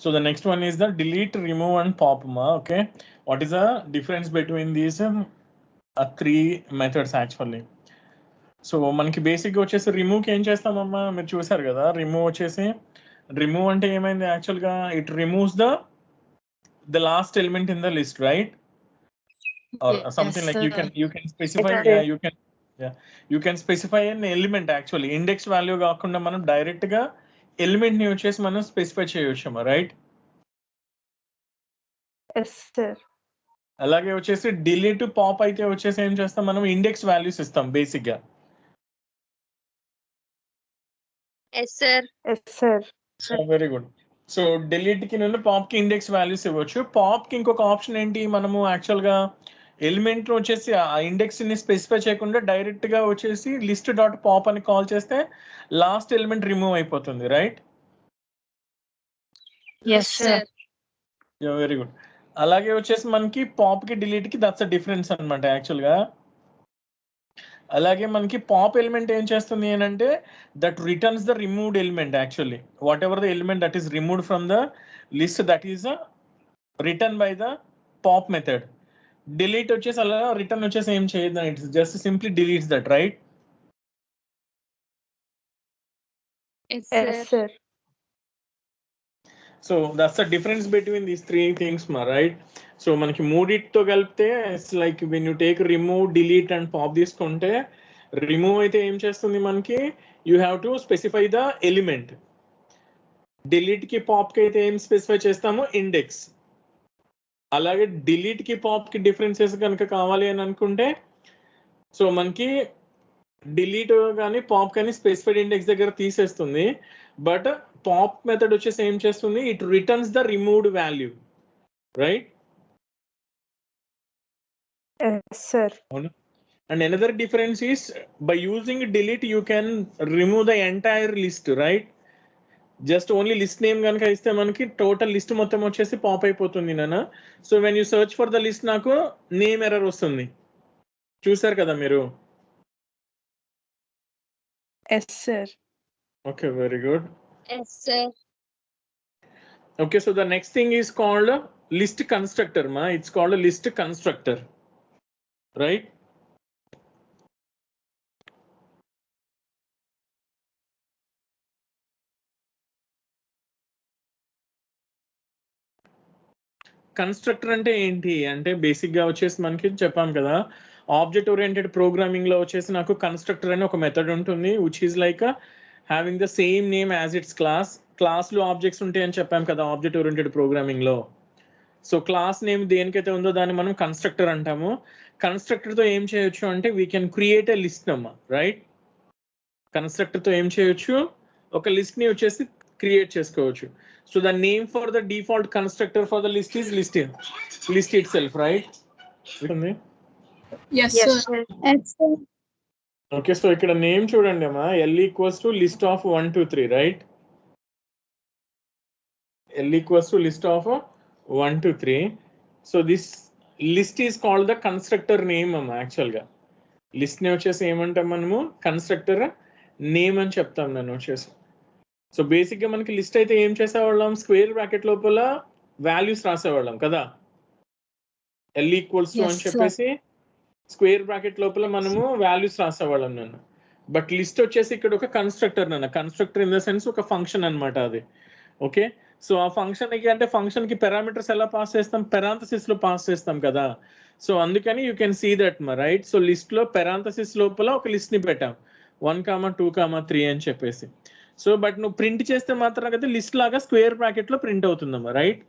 So the next one is the delete, remove and pop. Okay, what is the difference between these three methods actually? So మనకి బేసిక్గా వచ్చేసి రిమూవ్కి ఏం చేస్తామమ్మా, మీరు చూసారు కదా. రిమూవ్ వచ్చేసి, రిమూవ్ అంటే ఏమైంది యాక్చువల్గా, it removes the last element in the list, right? Or something like you can specify, you can specify an element actually. Index value కాకుండా మనం డైరెక్ట్ గా ఎలిమెంట్ ని వచ్చేసి మనం స్పెసిఫై చేయొచ్చు, రైట్? Yes, sir. అలాగే వచ్చేసి డిలీట్, పాప్ అయితే వచ్చేసి ఏం చేస్తాం మనం, ఇండెక్స్ వాల్యూస్ ఇస్తాం బేసిక్ గా. Yes, sir. Yes, sir. Very good. So delete కి నుండి పాప్ కి ఇండెక్స్ వాల్యూస్ ఇవ్వచ్చు. పాప్ కి ఇంకొక ఆప్షన్ ఏంటి, మనము యాక్చువల్ గా ఎలిమెంట్ వచ్చేసి ఆ ఇండెక్స్ ని స్పెసిఫై చేయకుండా డైరెక్ట్ గా వచ్చేసి లిస్ట్ డాట్ పాప్ అని కాల్ చేస్తే లాస్ట్ ఎలిమెంట్ రిమూవ్ అయిపోతుంది, right? Yes, sir. Very good. అలాగే వచ్చేసి మనకి పాప్ కి డిలీట్ కి దట్స్ అ డిఫరెన్స్ అనమాట యాక్చువల్ గా. అలాగే మనకి పాప్ ఎలిమెంట్ ఏం చేస్తుంది అంటే that returns the removed element actually. What ever the element that is removed from the list that is written by the pop method. Delete వచ్చేసి అలా రిటర్న్ వచ్చేసి ఏం చేయదు, it's just simply deletes that, right? Yes, Yes, sir. sir. So that's the difference between these three things, right? So మనకి మూడిటితో కలిపితే it's like when you take remove, delete and pop తీసుకుంటే, remove అయితే ఏం చేస్తుంది మనకి, you have to specify the element. Delete కి pop కి అయితే ఏం స్పెసిఫై చేస్తాము, ఇండెక్స్. అలాగే డిలీట్ కి పాప్ కి డిఫరెన్సెస్ కనుక కావాలి అని అనుకుంటే, సో మనకి డిలీట్ కానీ పాప్ కానీ స్పెసిఫైడ్ ఇండెక్స్ దగ్గర తీసేస్తుంది. బట్ పాప్ మెథడ్ వచ్చేసి ఏం చేస్తుంది, it returns the removed value, right? Yes, sir. And another difference is by using delete you can remove the entire list, right? Just only list name ganaka iste manaki total list మొత్తం వచ్చేసి pop అయిపోతుంది నాన్న. So when you search for the list నాకు name error వస్తుంది, చూసారు కదా మీరు. Yes, sir. Okay, very good. Yes, sir. Okay, so the next thing is called list constructor, it's called a list constructor, right? Constructor అంటే ఏంటి అంటే basic గా వచ్చేసి మనకి చెప్పాం కదా, ఆబ్జెక్ట్ ఓరియంటెడ్ ప్రోగ్రామింగ్ లో వచ్చేసి నాకు కన్స్ట్రక్టర్ అని ఒక మెథడ్ ఉంటుంది which is like having the same name as it's class. Class లో ఆబ్జెక్ట్స్ ఉంటాయి అని చెప్పాం కదా ఆబ్జెక్ట్ ఓరియంటెడ్ ప్రోగ్రామింగ్ లో. సో క్లాస్ నేమ్ దేనికైతే ఉందో దాన్ని మనం కన్స్ట్రక్టర్ అంటాము. కన్స్ట్రక్టర్ తో ఏం చేయొచ్చు అంటే we can create a list అమ్మా, రైట్? కన్స్ట్రక్టర్ తో ఏం చేయొచ్చు, ఒక లిస్ట్ ని వచ్చేసి క్రియేట్ చేసుకోవచ్చు. So the name for the default constructor for the list is list itself, right? Yes, sir. Yes, sir. Okay, so ikkada name chudandi amma, L equals to list of 1 2 3, right? L equals to list of 1 2 3. So this list is called the constructor name amma actual ga. List ne vachesi emantam manamu constructor name అని చెప్తాం నేను వచ్చేసి. So బేసిక్గా మనకి list అయితే ఏం చేసేవాళ్ళం, square bracket లోపల వాల్యూస్ రాసేవాళ్ళం కదా, ఎల్ ఈక్వల్స్ టు అని చెప్పేసి స్క్వేర్ బ్రాకెట్ లోపల మనము వాల్యూస్ రాసేవాళ్ళం నేను. బట్ లిస్ట్ వచ్చేసి ఇక్కడ ఒక కన్స్ట్రక్టర్ నాన్న, కన్స్ట్రక్టర్ ఇన్ ద సెన్స్ ఒక ఫంక్షన్ అనమాట అది. ఓకే, సో ఆ ఫంక్షన్ కి అంటే ఫంక్షన్ కి పారామీటర్స్ ఎలా పాస్ చేస్తాం, పెరాంథసిస్ లో పాస్ చేస్తాం కదా. సో అందుకని you can see that right. So list లో పెరాంథసిస్ లోపల ఒక లిస్ట్ ని పెట్టాం 1 2 3 అని చెప్పేసి. సో బట్ నువ్వు ప్రింట్ చేస్తే మాత్రం కదా లిస్ట్ లాగా స్క్వేర్ బ్రాకెట్ లో ప్రింట్ అవుతుందమ్మా, right?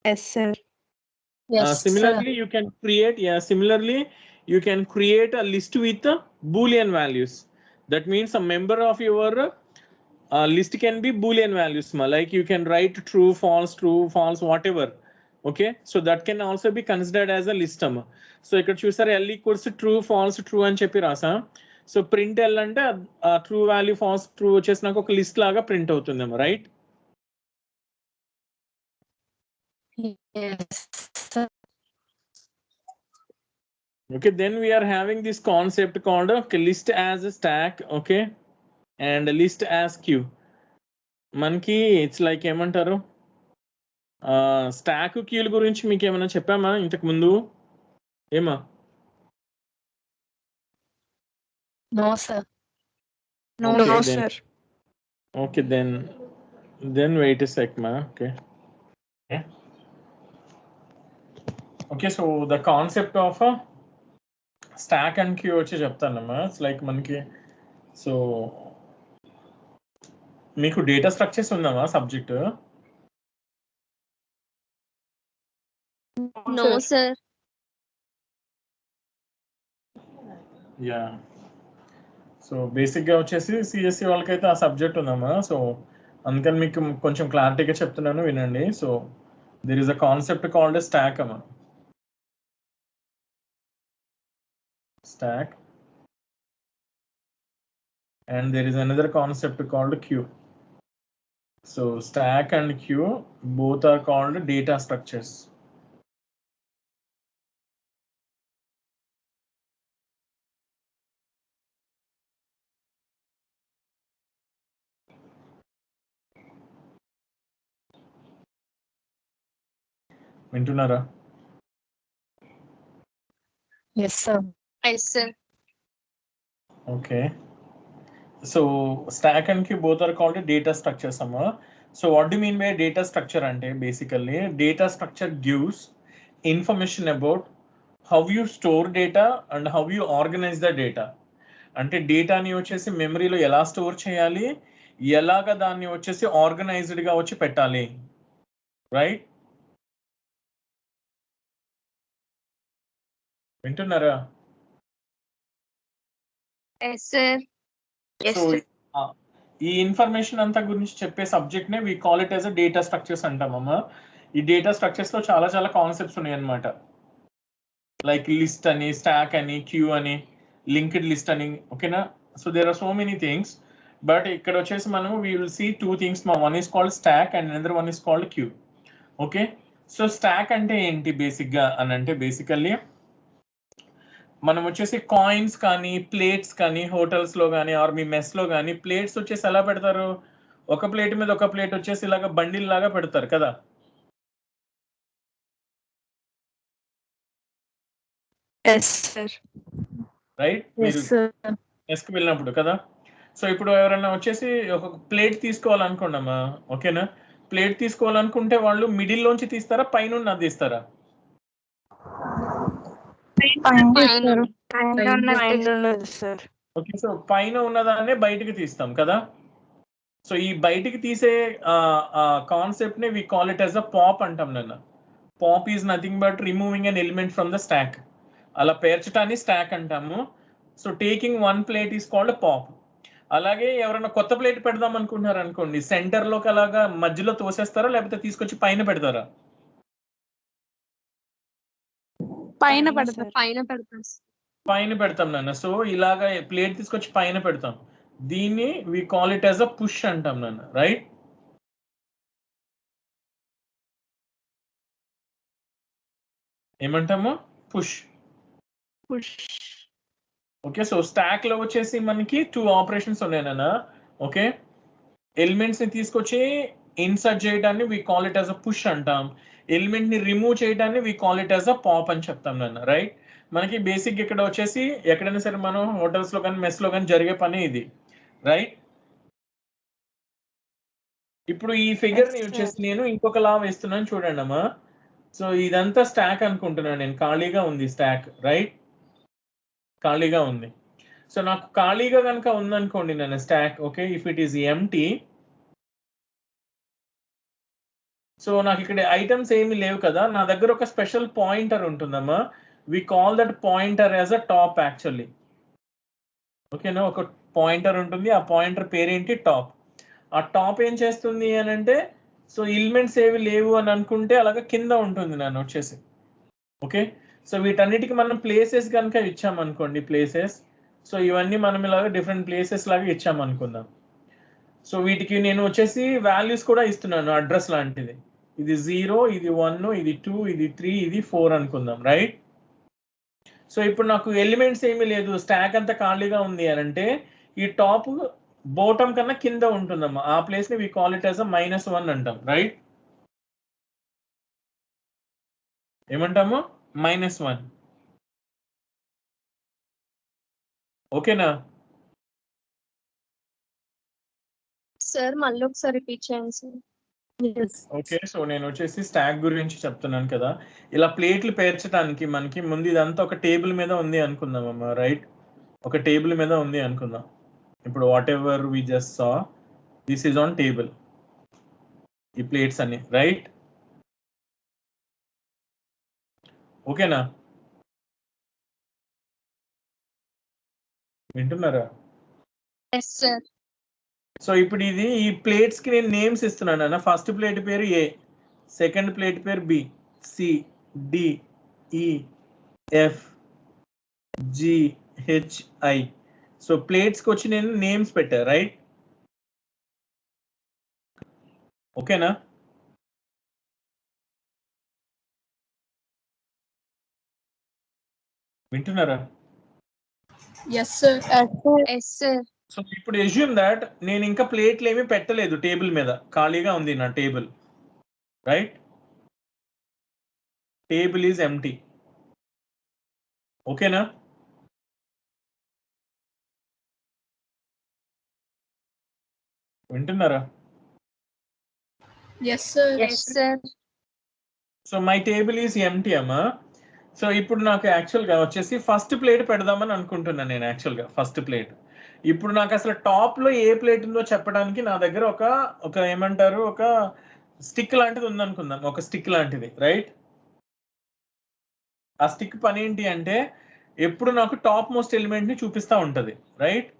Yes, sir. Yes, Similarly sir. you can create a list with boolean values. That means a member of your list can be boolean values, like you can write true false whatever. Okay, so that can also be considered as a list. So ikkada chusara L equals to true అని చెప్పి రాసా. So print L అంటే true value false true వచ్చేసి నాకు ఒక list లాగా print అవుతుందేమో, right? Yes, sir. Okay, then we are having this concept called list as a stack, okay, and list as queue. మనకి ఇట్స్ లైక్ ఏమంటారు stock కీల గురించి మీకు ఏమైనా చెప్పామా ఇంతకు ముందు ఏమా No, sir. No, Okay, then. sir. Okay, then wait a sec, ma. Okay. Yeah. Okay, so the concept of a stack and queue వచ్చి చెప్తానమ్మా. It's like మనకి సో మీకు డేటా స్ట్రక్చర్స్ ఉందమ్మా subject? No, sir. Yeah so బేసిక్గా వచ్చేసి CSC వాళ్ళకైతే ఆ subject ఉందమ్మా. సో అందుకని మీకు కొంచెం క్లారిటీగా చెప్తున్నాను వినండి. So there is a concept called a stack amma. Stack, and there is another concept called queue. So stack and queue both are called data structures. వింటున్నారా? Yes, sir. Yes, sir. Okay. So stack and queue both are called data structures amma. So what do you mean by data structure ante? Basically data structure gives information about how you store data and how you organize the data. అంటే డేటాని వచ్చేసి మెమరీలో ఎలా store చేయాలి, ఎలాగ దాన్ని వచ్చేసి ఆర్గనైజ్డ్గా వచ్చి పెట్టాలి, రైట్? వింటున్నారా? Yes, sir. Yes, so sir. ఈ ఇన్ఫర్మేషన్ అంతా గురించి చెప్పే సబ్జెక్ట్ నే we call it as a data structures అంటామమ్మా. ఈ డేటా స్ట్రక్చర్స్ లో చాలా చాలా కాన్సెప్ట్స్ ఉన్నాయి అన్నమాట. లైక్ లిస్ట్ అని, స్టాక్ అని, క్యూ అని, లింక్డ్ లిస్ట్ అని, ఓకేనా? So there are so many things, but ఇక్కడ వచ్చేసి మనం we will see two things. One is called stack and another one is called queue. Okay, so stack అంటే ఏంటి బేసిక్గా అని అంటే, బేసికల్లీ మనం వచ్చేసి కాయిన్స్ కానీ, ప్లేట్స్ కానీ, హోటల్స్ లో కానీ ఆర్ మీ మెస్ లో కానీ ప్లేట్స్ వచ్చేసి ఎలా పెడతారు? ఒక ప్లేట్ మీద ఒక ప్లేట్ వచ్చేసి ఇలాగా బండిల్ లాగా పెడతారు కదా. Yes, sir. రైట్? Yes, మీరు sir. మెస్కి వెళ్ళినప్పుడు కదా. సో ఇప్పుడు ఎవరైనా వచ్చేసి ఒక ప్లేట్ తీసుకోవాలనుకోండమ్మా, ఓకేనా? ప్లేట్ తీసుకోవాలనుకుంటే వాళ్ళు మిడిల్ లోంచి తీస్తారా, పైన తీస్తారా? Sir. ఓకే, సో పైన ఉన్నదాన్నే బయటికి తీస్తాం కదా. సో ఈ బయటికి తీసే కాన్సెప్ట్ ని we call it as a pop అంటాం నన్ను. Pop is nothing but removing an element from the stack. అలా పేర్చటాన్ని స్టాక్ అంటాము. So taking one plate is called pop. అలాగే ఎవరైనా కొత్త ప్లేట్ పెడదాం అనుకుంటున్నారు అనుకోండి, సెంటర్ లోకి అలాగా మధ్యలో తోసేస్తారా లేకపోతే తీసుకొచ్చి పైన పెడతారా? పైన పెడతారు. పైన పెడతాం. పైన పెడతాం నాన్న. సో ఇలాగా ప్లేట్ తీసుకొచ్చి పైన పెడతాం. దీన్ని we call it as a push అంటాం నాన్న, రైట్? ఏమంటాము? పుష్. ఓకే, సో స్టాక్ లో వచ్చేసి మనకి టూ ఆపరేషన్స్ ఉన్నాయి నాన్న. ఓకే, ఎలిమెంట్స్ ని తీసుకొచ్చి ఇన్సర్ట్ చేయడాన్ని we call it as a push అంటాం. ఎలిమెంట్ ని రిమూవ్ చేయడాన్ని we call it as a pop అని చెప్తాం నాన్న, రైట్? మనకి బేసిక్ ఇక్కడ వచ్చేసి ఎక్కడైనా సరే మనం హోటల్స్ లో కానీ మెస్ లో కానీ జరిగే పని ఇది, రైట్? ఇప్పుడు ఈ ఫిగర్ ని వచ్చేసి నేను ఇంకొకలా వేస్తున్నాను చూడండి అమ్మా. సో ఇదంతా స్టాక్ అనుకుంటున్నాను నేను, ఖాళీగా ఉంది స్టాక్, రైట్? ఖాళీగా ఉంది. సో నాకు ఖాళీగా కనుక ఉందనుకోండి నేను stock, okay, if it is empty, so నాకు ఇక్కడ ఐటమ్స్ ఏమి లేవు కదా, నా దగ్గర ఒక స్పెషల్ పాయింటర్ ఉంటుందమ్మా. We call that pointer as a top actually, ఓకేనా? ఒక పాయింటర్ ఉంటుంది, ఆ పాయింటర్ పేరేంటి? టాప్. ఆ టాప్ ఏం చేస్తుంది అని అంటే, సో ఎలిమెంట్స్ ఏవి లేవు అని అనుకుంటే అలాగా కింద ఉంటుంది నన్ను వచ్చేసి, ఓకే? సో వీటన్నిటికి మనం ప్లేసెస్ కనుక ఇచ్చామనుకోండి, ప్లేసెస్, సో ఇవన్నీ మనం ఇలాగ డిఫరెంట్ ప్లేసెస్ లాగా ఇచ్చామనుకుందాం. సో వీటికి నేను వచ్చేసి వాల్యూస్ కూడా ఇస్తున్నాను, అడ్రస్ లాంటిది. ఇది 0, ఇది 1, ఇది 2, ఇది 3, ఇది 4 అనుకుందాం, రైట్? సో ఇప్పుడు నాకు ఎలిమెంట్స్ ఏమీ లేదు, స్టాక్ అంతా ఖాళీగా ఉంది అని అంటే ఈ టాప్ బాటమ్ కన్నా కింద ఉంటుందమ్మా, ఆ ప్లేస్ ని we call it as a -1 అంటాం, రైట్? ఏమంటాము? -1. ఓకేనా? సార్ మళ్ళీ ఒకసారి రిపీట్ చేయండి సార్. Yes. ఓకే, సో నేను వచ్చేసి స్టాక్ గురించి చెప్తున్నాను కదా. ఇలా ప్లేట్లు పేర్చడానికి మనకి ముందు ఇదంతా ఒక టేబుల్ మీద ఉంది అనుకుందాం అమ్మా, రైట్? ఒక టేబుల్ మీద ఉంది అనుకుందాం. ఇప్పుడు whatever we just saw, this is on table, ఈ ప్లేట్స్ అన్ని, రైట్? ఓకేనా? వింటున్నారా? Yes sir. సో ఇప్పుడు ఇది ఈ ప్లేట్స్ కి నేను నేమ్స్ ఇస్తున్నాను అన్న. ఫస్ట్ ప్లేట్ పేరు ఏ, సెకండ్ ప్లేట్ పేరు బి, సి, డి, ఈ, F, G, H, I. So plates కి వచ్చి నేను నేమ్స్ పెట్టా, రైట్? ఓకేనా? వింటున్నారా? Yes, sir. Yes sir. So ఇప్పుడు అస్యూమ్ దట్ నేను ఇంకా ప్లేట్లు ఏమీ పెట్టలేదు, టేబుల్ మీద ఖాళీగా ఉంది నా table, right? Table is empty. ఓకేనా? వింటున్నారా? Yes, sir. Yes sir. So my table is empty అమ్మా. సో ఇప్పుడు నాకు యాక్చువల్గా వచ్చేసి ఫస్ట్ ప్లేట్ పెడదామని అనుకుంటున్నాను నేను. యాక్చువల్గా ఫస్ట్ ప్లేట్, ఇప్పుడు నాకు అసలు టాప్ లో ఏ ప్లేట్ ఉందో చెప్పడానికి నా దగ్గర ఒక ఏమంటారు, ఒక స్టిక్ లాంటిది ఉందనుకుందాం, ఒక స్టిక్ లాంటిది, రైట్? ఆ స్టిక్ పని ఏంటి అంటే ఎప్పుడు నాకు టాప్ మోస్ట్ ఎలిమెంట్ ని చూపిస్తా ఉంటది, రైట్?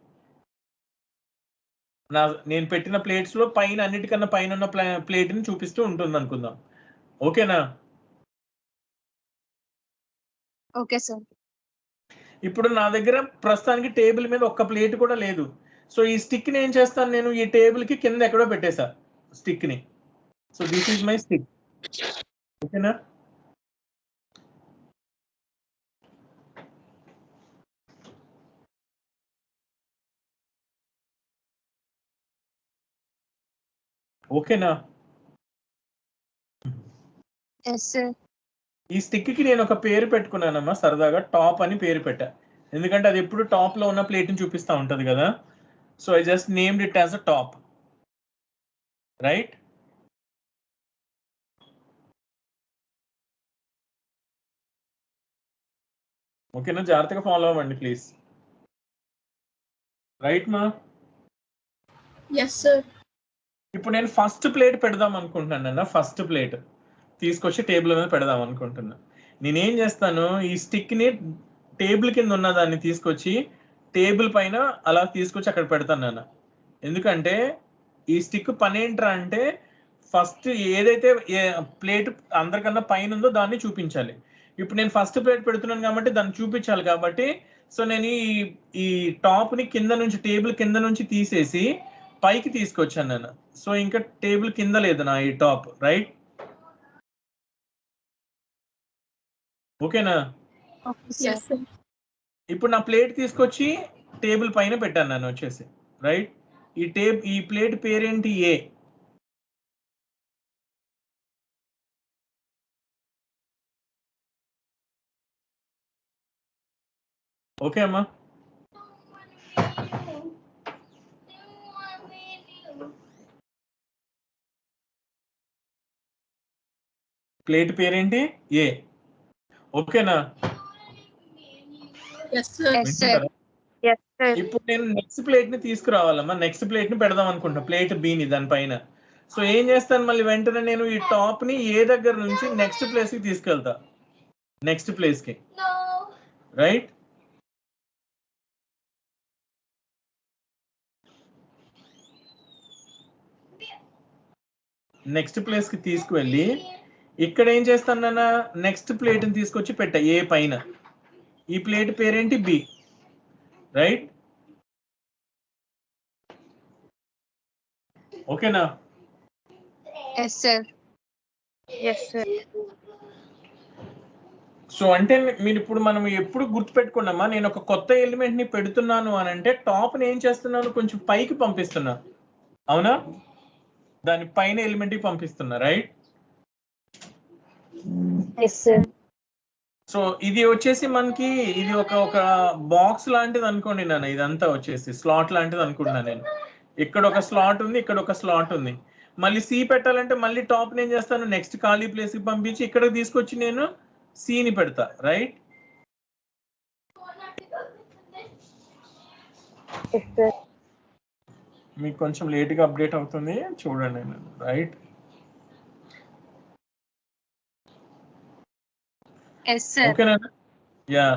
నేను పెట్టిన ప్లేట్స్ లో పైన అన్నిటికన్నా పైన ఉన్న ప్లేట్ ని చూపిస్తూ ఉంటుంది అనుకుందాం. ఓకేనా? Okay sir. ఇప్పుడు నా దగ్గర ప్రస్తుతానికి టేబుల్ మీద ఒక్క ప్లేట్ కూడా లేదు. సో ఈ స్టిక్ ని ఏం చేస్తాను, నేను ఈ టేబుల్ కి కింద ఎక్కడో పెట్టేశా స్టిక్ ని. So this is my stick. ఓకేనా? ఓకేనా? Yes sir. ఈ స్టిక్ కి నేను ఒక పేరు పెట్టుకున్నానమ్మా, సరదాగా టాప్ అని పేరు పెట్టా. ఎందుకంటే అది ఎప్పుడు టాప్ లో ఉన్న ప్లేట్ ని చూపిస్తా ఉంటది కదా. So I just named it as a top, right? ఓకేనా? జాగ్రత్తగా ఫాలో అవ్వండి ప్లీజ్, రైట్ మా? Yes, sir. ఇప్పుడు నేను ఫస్ట్ ప్లేట్ పెడదాం అనుకుంటున్నాను అన్న. ఫస్ట్ ప్లేట్ తీసుకొచ్చి టేబుల్ మీద పెడదాం అనుకుంటున్నా. నేనేం చేస్తాను, ఈ స్టిక్ ని టేబుల్ కింద ఉన్న దాన్ని తీసుకొచ్చి టేబుల్ పైన అలా తీసుకొచ్చి అక్కడ పెడతాను నాన్న. ఎందుకంటే ఈ స్టిక్ పని ఏంట్రా అంటే ఫస్ట్ ఏదైతే ప్లేట్ అందరికన్నా పైన ఉందో దాన్ని చూపించాలి. ఇప్పుడు నేను ఫస్ట్ ప్లేట్ పెడుతున్నాను కాబట్టి దాన్ని చూపించాలి కాబట్టి, సో నేను ఈ టాప్ ని కింద నుంచి, టేబుల్ కింద నుంచి తీసేసి పైకి తీసుకొచ్చాను నేను. సో ఇంకా టేబుల్ కింద లేదు నా ఈ టాప్, రైట్? ఓకేనా? Okay Yes, sir. sir. ఇప్పుడు నా ప్లేట్ తీసుకొచ్చి టేబుల్ పైన పెట్టాను నేను వచ్చేసి, రైట్? ఈ ప్లేట్ పేరేంటి? ఏ. ఓకే అమ్మా? ప్లేట్ పేరేంటి? ఏ. ఓకేనా? Yes, sir. Yes sir. Yes sir. ఇప్పుడు నేను నెక్స్ట్ ప్లేట్ ని తీసుకురావాలమ్మా. నెక్స్ట్ ప్లేట్ ని పెడదాం అనుకుంటా, ప్లేట్ బిని దానిపైన. సో ఏం చేస్తాను, మళ్ళీ వెంటనే నేను ఈ టాప్ ని ఏ దగ్గర నుంచి నెక్స్ట్ ప్లేస్ కి తీసుకెళ్తా, నెక్స్ట్ ప్లేస్ కి, రైట్? నెక్స్ట్ ప్లేస్ కి తీసుకువెళ్ళి ఇక్కడ ఏం చేస్తాను, నెక్స్ట్ ప్లేట్ ని తీసుకొచ్చి పెట్టా ఏ పైన. ఈ ప్లేట్ పేరేంటి? B, right? ఓకేనా? Yes sir. Yes sir. So అంటే మీరు ఇప్పుడు మనం ఎప్పుడు గుర్తుపెట్టుకున్నామా, నేను ఒక కొత్త ఎలిమెంట్ ని పెడుతున్నాను అని అంటే టాప్ ని ఏం చేస్తున్నాను, కొంచెం పైకి పంపిస్తున్నా, అవునా? దాని పైన ఎలిమెంట్ కి పంపిస్తున్నా, రైట్? Yes sir. సో ఇది వచ్చేసి మనకి ఇది ఒక బాక్స్ లాంటిది అనుకోండి నాన్న, ఇదంతా వచ్చేసి స్లాట్ లాంటిది అనుకుంటున్నాను నేను. ఇక్కడ ఒక స్లాట్ ఉంది, ఇక్కడ ఒక స్లాట్ ఉంది. మళ్ళీ సి పెట్టాలంటే మళ్ళీ టాప్ నేను చేస్తాను, నెక్స్ట్ ఖాళీ ప్లేస్ కి పంపించి ఇక్కడికి తీసుకొచ్చి నేను సిని పెడతా, రైట్? Yes sir. మీకు కొంచెం లేట్గా అప్డేట్ అవుతుంది, చూడండి, రైట్? Yes sir. ఓకేనా? యా.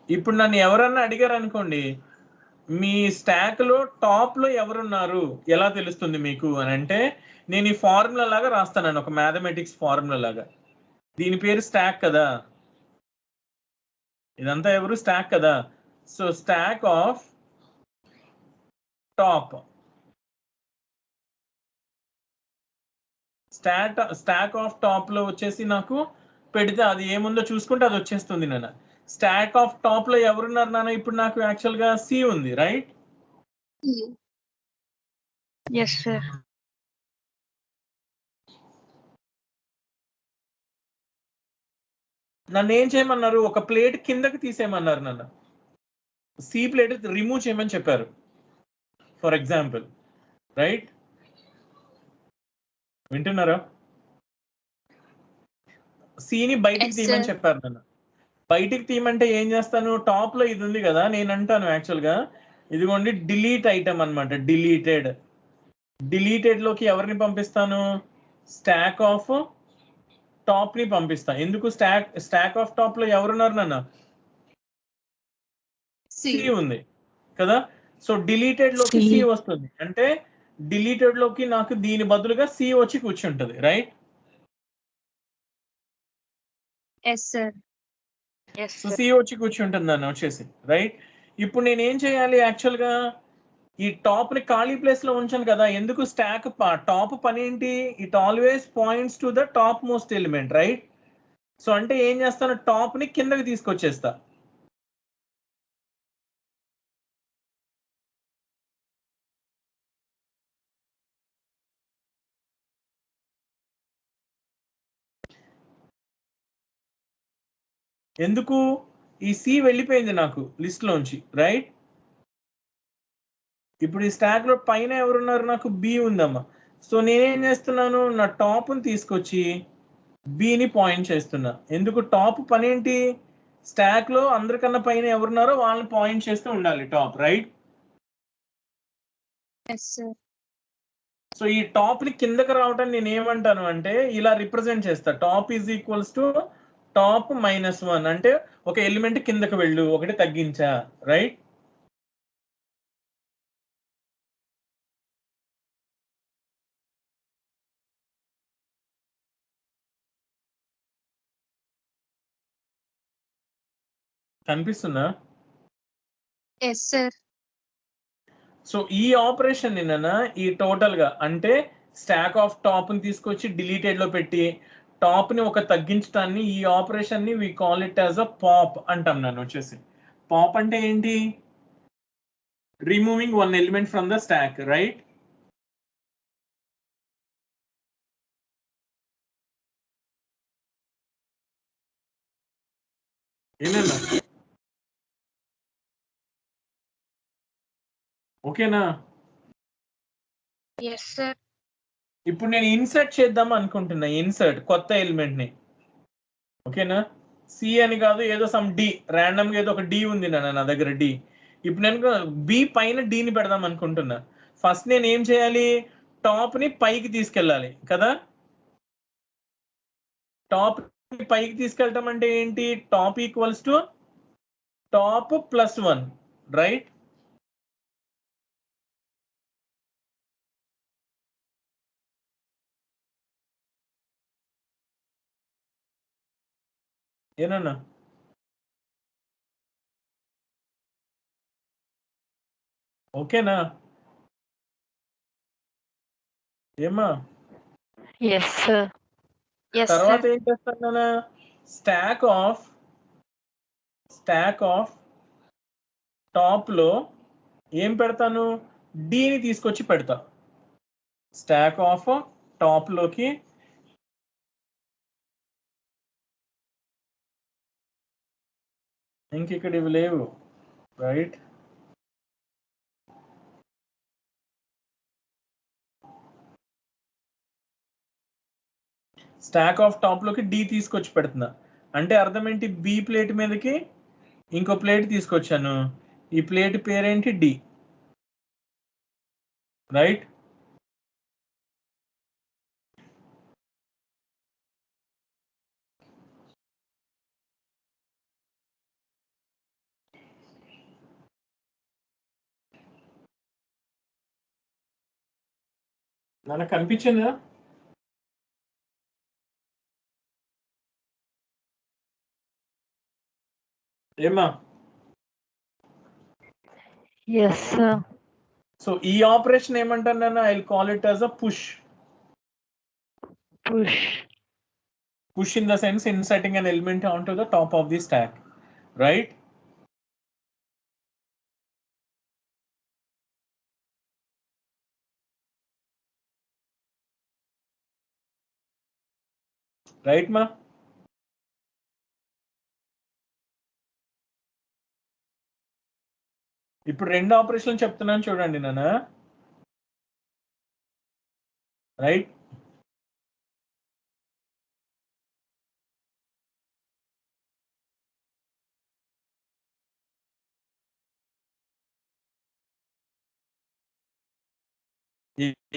ఇప్పుడు నన్ను ఎవరన్నా అడిగారు అనుకోండి, మీ స్టాక్ లో టాప్ లో ఎవరున్నారు ఎలా తెలుస్తుంది మీకు అని అంటే, నేను ఈ ఫార్ములా లాగా రాస్తాను, ఒక మ్యాథమెటిక్స్ ఫార్ములా లాగా. దీని పేరు స్టాక్ కదా, ఇదంతా ఎవరు స్టాక్ కదా. So stock of top, stock of top లో వచ్చేసి నాకు పెడితే అది ఏముందో చూసుకుంటే అది వచ్చేస్తుంది నాన్న. స్టాక్ ఆఫ్ టాప్ లో ఎవరున్నారు నాన్న, ఇప్పుడు నాకు యాక్చువల్ గా సి ఉంది, రైట్? Yes sir. నన్ను ఏం చేయమన్నారు, ఒక ప్లేట్ కిందకి తీసేయమన్నారు నన్ను, సి ప్లేట్ రిమూవ్ చేయమని చెప్పారు, ఫర్ ఎగ్జాంపుల్, రైట్? వింటున్నారా? సిని బయటికి తీయమని చెప్పారు నన్ను. బయటికి తీయమంటే ఏం చేస్తాను, టాప్ లో ఇది ఉంది కదా, నేను అంటాను యాక్చువల్ గా ఇదిగోండి డిలీట్ ఐటమ్ అన్నమాట, డిలీటెడ్ లోకి ఎవరిని పంపిస్తాను, స్టాక్ ఆఫ్ టాప్ ని పంపిస్తా. ఎందుకు స్టాక్ ఆఫ్ టాప్ లో ఎవరున్నారు నాన్న, సి ఉంది కదా. సో డిలీటెడ్ లోకి సి వస్తుంది అంటే డిలీటెడ్ లోకి నాకు దీని బదులుగా సి వచ్చి కూర్చుంటది, right? Yes sir. So C వచ్చి కూర్చుంటుంది నన్ను వచ్చేసి, రైట్? ఇప్పుడు నేను ఏం చేయాలి యాక్చువల్ గా, ఈ టాప్ ని ఖాళీ ప్లేస్ లో ఉంచాను కదా, ఎందుకు స్టాక్ టాప్ పని ఏంటి, it always points to the top most element, right? So అంటే ఏం చేస్తాను, టాప్ ని కిందకి తీసుకొచ్చేస్తా. ఎందుకు, ఈ సి వెళ్ళిపోయింది నాకు లిస్ట్ లోంచి, రైట్? ఇప్పుడు ఈ స్టాక్ లో పైన ఎవరున్నారు, నాకు బి ఉందమ్మా. సో నేనేం చేస్తున్నాను, నా టాప్ ని తీసుకొచ్చి బిని పాయింట్ చేస్తున్నా. ఎందుకు, టాప్ పని ఏంటి, స్టాక్ లో అందరికన్నా పైన ఎవరున్నారో వాళ్ళని పాయింట్ చేస్తూ ఉండాలి top, right? Yes sir. So ఈ టాప్ ని కిందకి రావటం నేను ఏమంటాను అంటే ఇలా రిప్రజెంట్ చేస్తా, top is equals to top -1 అంటే ఒక ఎలిమెంట్ కిందకి వెళ్ళు, ఒకటి తగ్గించా, రైట్? కనిపిస్తుందా? Yes sir. సో ఈ ఆపరేషన్ నిన్న ఈ టోటల్ గా అంటే స్టాక్ ఆఫ్ టాప్ ని తీసుకొచ్చి డిలీటెడ్ లో పెట్టి టాప్ ని ఒక తగ్గించడాన్ని, ఈ ఆపరేషన్ ని we call it as a pop అంటాం నన్ను వచ్చేసి. పాప్ అంటే ఏంటి, removing one element from the stack, right? ఏనన్నా ఓకేనా? Yes sir. ఇప్పుడు నేను ఇన్సర్ట్ చేద్దాం అనుకుంటున్నా, ఇన్సర్ట్ కొత్త ఎలిమెంట్ ని, ఓకేనా? సి అని కాదు, ఏదో సమ్ డి, ర్యాండమ్ గా ఏదో ఒక డి ఉంది నా దగ్గర డి. ఇప్పుడు నేను బి పైన డిని పెడదాం అనుకుంటున్నా. ఫస్ట్ నేను ఏం చేయాలి, టాప్ ని పైకి తీసుకెళ్ళాలి కదా. టాప్ ని పైకి తీసుకెళ్ళటం అంటే ఏంటి, top equals to top +1, right? ఏనన్నా ఓకేనా? ఏమా ఎస్ సార్. ఎస్ తర్వాత సార్. ఏం చేస్తాను, stack of stack of top లో ఏం పెడతాను, డిని తీసుకొచ్చి పెడతా. స్టాక్ ఆఫ్ టాప్ లోకి ఇంక ఇక్కడ ఇవి లేవు, రైట్? స్టాక్ ఆఫ్ టాప్ లోకి డి తీసుకొచ్చి పెడుతున్నా అంటే అర్థం ఏంటి, బి ప్లేట్ మీదకి ఇంకో ప్లేట్ తీసుకొచ్చాను, ఈ ప్లేట్ పేరేంటి, డి, రైట్? మనకు కనిపించిందా? ఏమా? Yes, sir. సో ఈ ఆపరేషన్ ఏమంటాను నేను, I call it as a push. Push. Push in the sense inserting an element onto the top of the stack, right? Right, ma? ఇప్పుడు రెండు ఆపరేషన్లు చెప్తున్నాను చూడండి నాన్న, రైట్?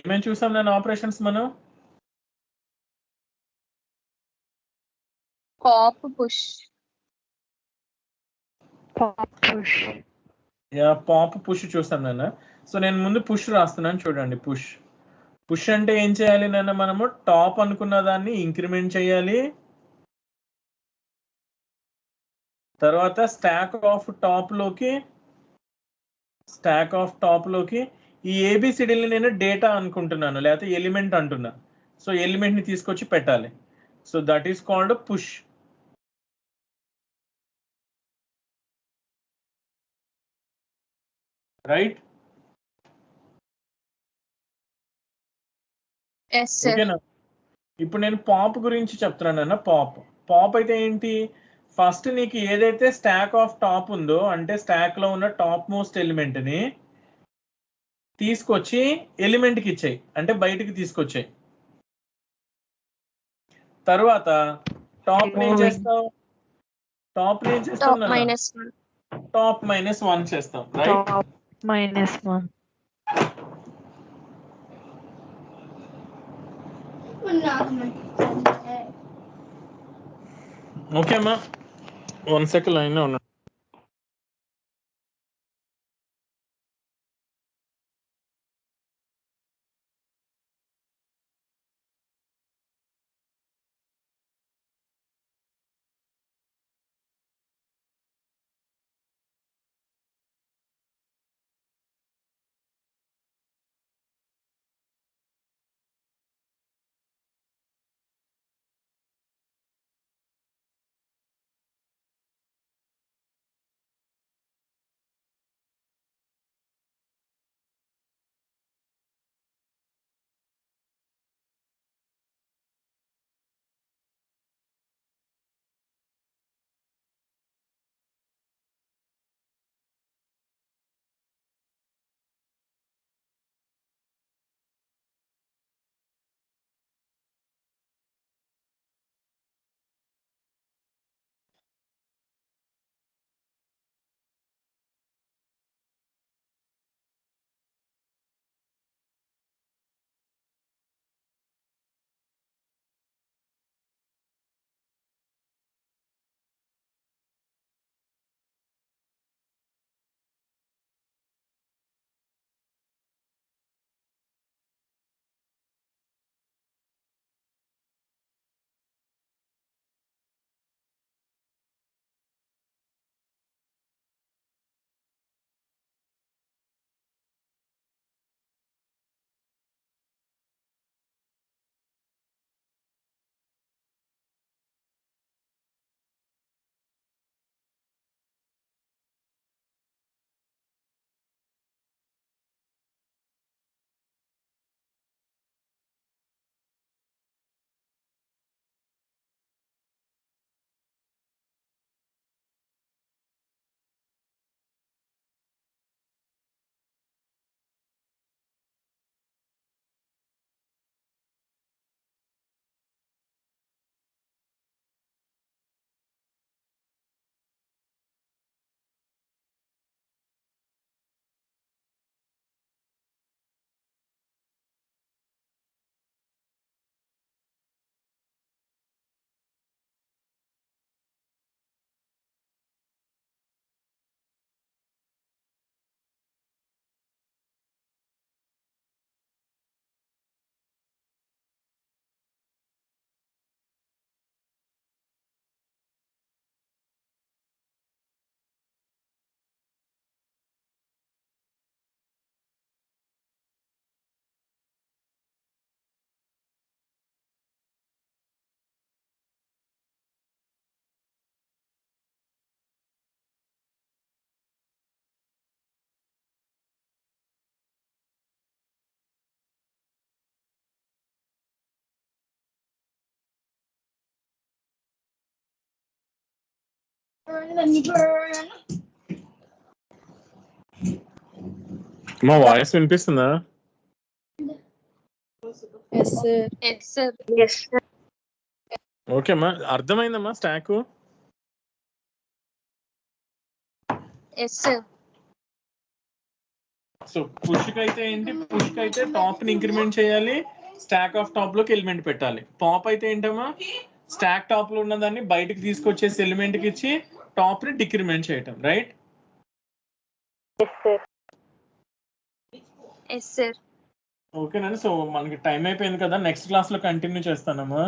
ఏమేమి చూసాం నేను ఆపరేషన్స్ మనం? Pop push. Pop push. Pop push చూసాం నాన్న. సో నేను ముందు పుష్ రాస్తున్నాను చూడండి. పుష్ పుష్ అంటే ఏం చేయాలి నాన్న, మనము టాప్ అనుకున్న దాన్ని ఇంక్రిమెంట్ చేయాలి, తర్వాత స్టాక్ ఆఫ్ టాప్ లోకి ఈ ఏబిసిడిని నేను డేటా అనుకుంటున్నాను, లేకపోతే ఎలిమెంట్ అంటున్నా. సో ఎలిమెంట్ ని తీసుకొచ్చి పెట్టాలి. So that is called push, right? Yes, sir. ఓకేనా? ఇప్పుడు నేను పాప్ గురించి చెప్తున్నాను. పాప్ అయితే ఏంటి, ఫస్ట్ నీకు ఏదైతే స్టాక్ ఆఫ్ టాప్ ఉందో అంటే స్టాక్ లో ఉన్న టాప్ మోస్ట్ ఎలిమెంట్ ని తీసుకొచ్చి ఎలిమెంట్ కి ఇచ్చాయి, అంటే బయటికి తీసుకొచ్చాయి. తర్వాత టాప్ ని ఏం చేస్తాం, Top -1. టాప్ -1 చేస్తాం, రైట్? Top -1. ఓకే అమ్మా, 1 సెకండ్ లైన్ లో ఉన్నాడు. మా వాయిస్ వినిపిస్తుందా? Yes sir. Yes sir. Okay అమ్మా, అర్థమైందమ్మా stack? Yes sir. So push కి అయితే ఏంటి, పుష్ కి అయితే టాప్ ని ఇంక్రిమెంట్ చేయాలి, స్టాక్ ఆఫ్ టాప్ లోకి ఎలిమెంట్ పెట్టాలి. పాప్ అయితే ఏంటమ్మా, స్టాక్ టాప్ లో ఉన్న దాన్ని బయటకి తీసుకొచ్చేసి ఎలిమెంట్ కి ఇచ్చి టాప్ ని డిక్రిమెంట్ చేయటం, రైట్? Yes sir. ఓకేనండి. సో మనకి టైం అయిపోయింది కదా, నెక్స్ట్ క్లాస్ లో కంటిన్యూ చేస్తానమ్మా.